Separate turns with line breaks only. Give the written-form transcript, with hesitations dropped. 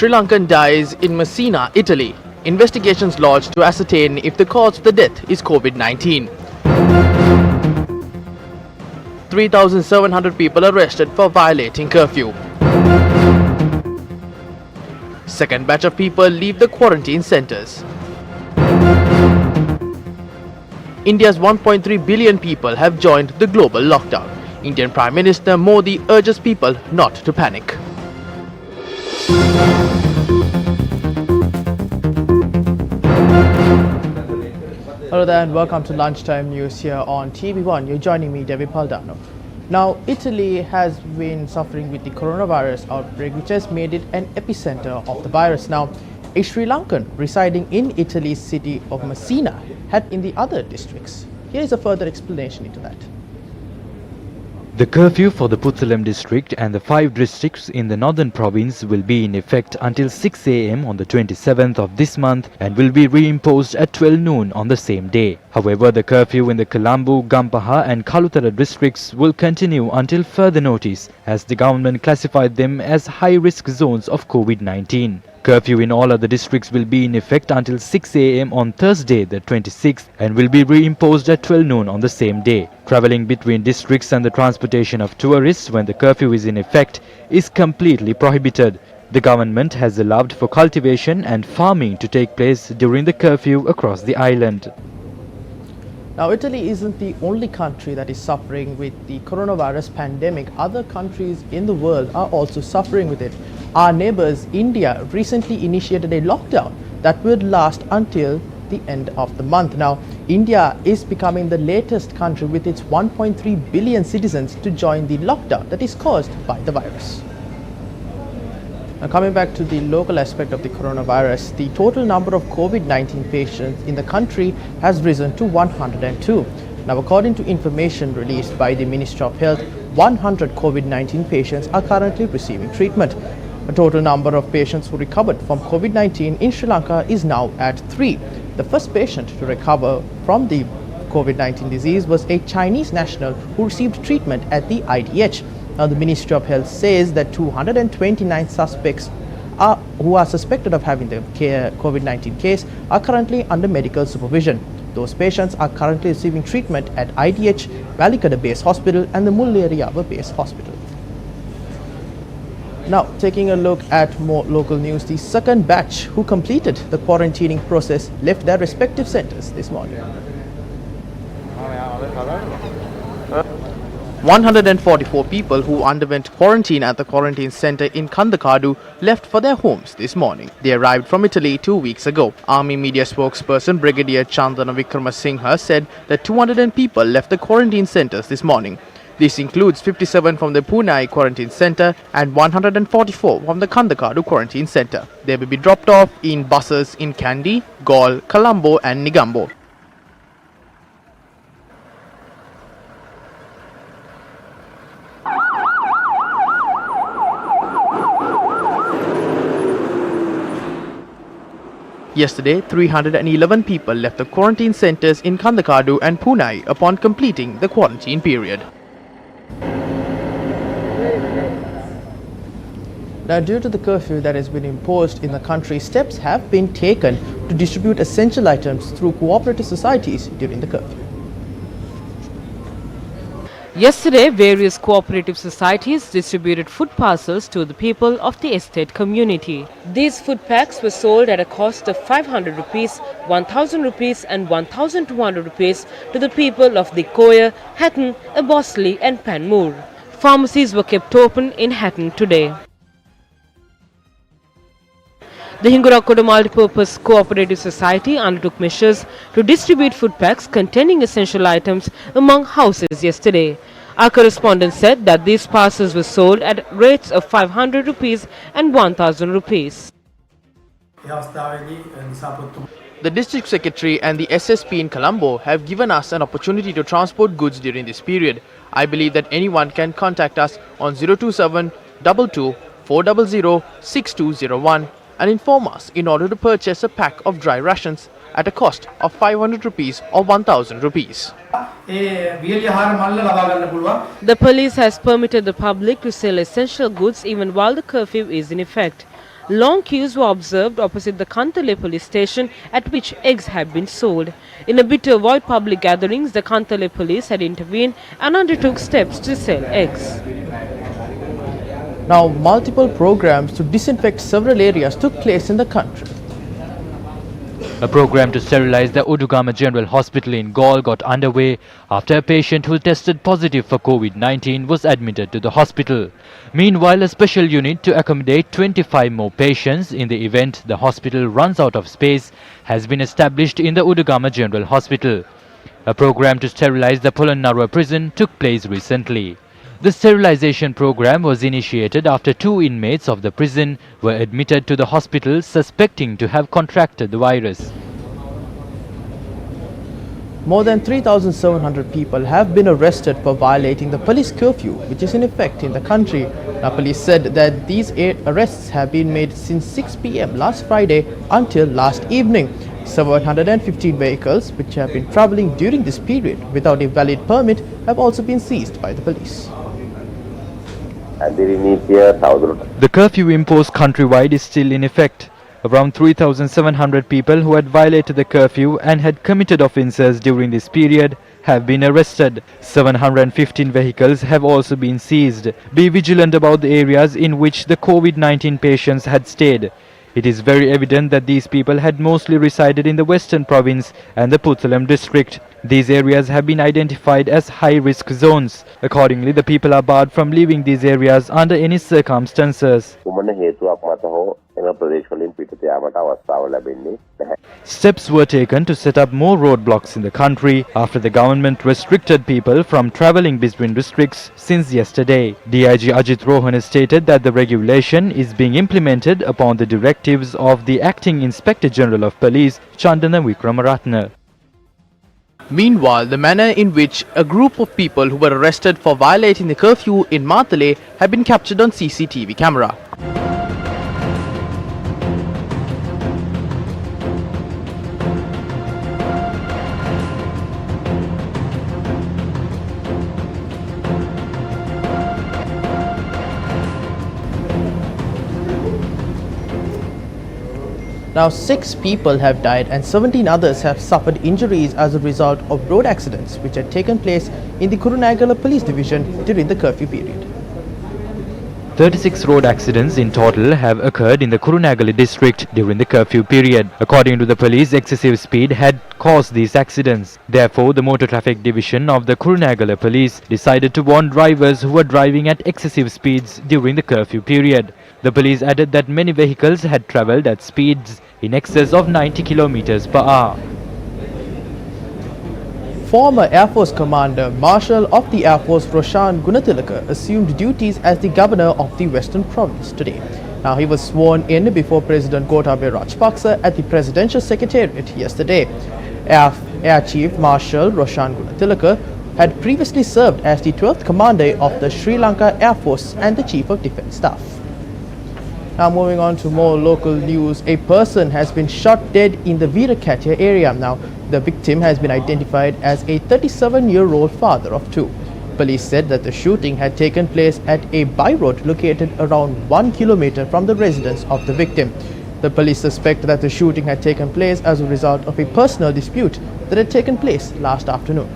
Sri Lankan dies in Messina, Italy. Investigations launched to ascertain if the cause of the death is COVID-19. 3,700 people arrested for violating curfew. Second batch of people leave the quarantine centres. India's 1.3 billion people have joined the global lockdown. Indian Prime Minister Modi urges people not to panic. Hello there and welcome to Lunchtime News here on TV1. You're joining me, Devi Paldano. Now, Italy has been suffering with the coronavirus outbreak, which has made it an epicenter of the virus. Now, a Sri Lankan residing in Italy's city of Messina had in the other districts. Here is a further explanation into that.
The curfew for the Putsalam district and the 5 districts in the northern province will be in effect until 6 am on the 27th of this month and will be reimposed at 12 noon on the same day. However, the curfew in the Colombo, Gampaha and Kalutara districts will continue until further notice, as the government classified them as high-risk zones of COVID-19. Curfew in all other districts will be in effect until 6 am on Thursday the 26th and will be reimposed at 12 noon on the same day. Travelling between districts and the transportation of tourists when the curfew is in effect is completely prohibited. The government has allowed for cultivation and farming to take place during the curfew across the island.
Now, Italy isn't the only country that is suffering with the coronavirus pandemic. Other countries in the world are also suffering with it. Our neighbours, India, recently initiated a lockdown that would last until the end of the month. Now, India is becoming the latest country with its 1.3 billion citizens to join the lockdown that is caused by the virus. Now, coming back to the local aspect of the coronavirus, the total number of COVID-19 patients in the country has risen to 102. Now, according to information released by the Ministry of Health, 100 COVID-19 patients are currently receiving treatment. The total number of patients who recovered from COVID-19 in Sri Lanka is now at 3. The first patient to recover from the COVID-19 disease was a Chinese national who received treatment at the IDH. Now, the Ministry of Health says that 229 suspects who are suspected of having the COVID-19 case are currently under medical supervision. Those patients are currently receiving treatment at IDH, Valikada Base Hospital and the Mullaeriyawa Base Hospital. Now, taking a look at more local news, the second batch who completed the quarantining process left their respective centres this morning. 144 people who underwent quarantine at the quarantine centre in Kandakadu left for their homes this morning. They arrived from Italy 2 weeks ago. Army media spokesperson Brigadier Chandana Wickramasinghe said that 200 people left the quarantine centres this morning. This includes 57 from the Pune quarantine centre and 144 from the Kandakadu quarantine centre. They will be dropped off in buses in Kandy, Galle, Colombo and Negombo. Yesterday, 311 people left the quarantine centres in Kandakadu and Pune upon completing the quarantine period. Now, due to the curfew that has been imposed in the country, steps have been taken to distribute essential items through cooperative societies during the curfew.
Yesterday, various cooperative societies distributed food parcels to the people of the estate community. These food packs were sold at a cost of 500 rupees, 1000 rupees and 1200 rupees to the people of the Koya, Hatton, Abosley and Panmure. Pharmacies were kept open in Hatton today. The Hingurakoda Multipurpose Cooperative Society undertook measures to distribute food packs containing essential items among houses yesterday. Our correspondent said that these parcels were sold at rates of 500 rupees and 1000 rupees.
The district secretary and the SSP in Colombo have given us an opportunity to transport goods during this period. I believe that anyone can contact us on 027 22 400 6201 and inform us in order to purchase a pack of dry rations at a cost of 500 rupees or 1000 rupees.
The police has permitted the public to sell essential goods even while the curfew is in effect. Long queues were observed opposite the Kantale police station at which eggs had been sold. In a bid to avoid public gatherings, the Kantale police had intervened and undertook steps to sell eggs.
Now, multiple programs to disinfect several areas took place in the country.
A program to sterilize the Udugama General Hospital in Galle got underway after a patient who tested positive for COVID-19 was admitted to the hospital. Meanwhile, a special unit to accommodate 25 more patients in the event the hospital runs out of space has been established in the Udugama General Hospital. A program to sterilize the Polonnarua prison took place recently. The sterilization program was initiated after 2 inmates of the prison were admitted to the hospital suspecting to have contracted the virus.
More than 3,700 people have been arrested for violating the police curfew, which is in effect in the country. Now, police said that these arrests have been made since 6 p.m. last Friday until last evening. 715 vehicles which have been travelling during this period without a valid permit have also been seized by the police.
The curfew imposed countrywide is still in effect. Around 3,700 people who had violated the curfew and had committed offences during this period have been arrested. 715 vehicles have also been seized. Be vigilant about the areas in which the COVID-19 patients had stayed. It is very evident that these people had mostly resided in the Western Province and the Puttalam district. These areas have been identified as high-risk zones. Accordingly, the people are barred from leaving these areas under any circumstances. Steps were taken to set up more roadblocks in the country after the government restricted people from travelling between districts since yesterday. DIG Ajit Rohan has stated that the regulation is being implemented upon the directives of the Acting Inspector General of Police, Chandana Wickramaratne.
Meanwhile, the manner in which a group of people who were arrested for violating the curfew in Matale have been captured on CCTV camera. Now, 6 people have died and 17 others have suffered injuries as a result of road accidents which had taken place in the KURUNEGALA police division during the curfew period.
36 road accidents in total have occurred in the KURUNEGALA district during the curfew period. According to the police, excessive speed had caused these accidents. Therefore, the Motor Traffic Division of the KURUNEGALA police decided to warn drivers who were driving at excessive speeds during the curfew period. The police added that many vehicles had travelled at speeds in excess of 90 kilometers per hour.
Former Air Force Commander Marshal of the Air Force Roshan Gunatilaka assumed duties as the Governor of the Western Province today. Now, he was sworn in before President Gotabaya Rajapaksa at the Presidential Secretariat yesterday. Air Chief Marshal Roshan Gunatilaka had previously served as the 12th Commander of the Sri Lanka Air Force and the Chief of Defence Staff. Now, moving on to more local news, a person has been shot dead in the VIOLATING area. Now, the victim has been identified as a 37-year-old father of 2. Police said that the shooting had taken place at a by-road located around 1 kilometer from the residence of the victim. The police suspect that the shooting had taken place as a result of a personal dispute that had taken place last afternoon.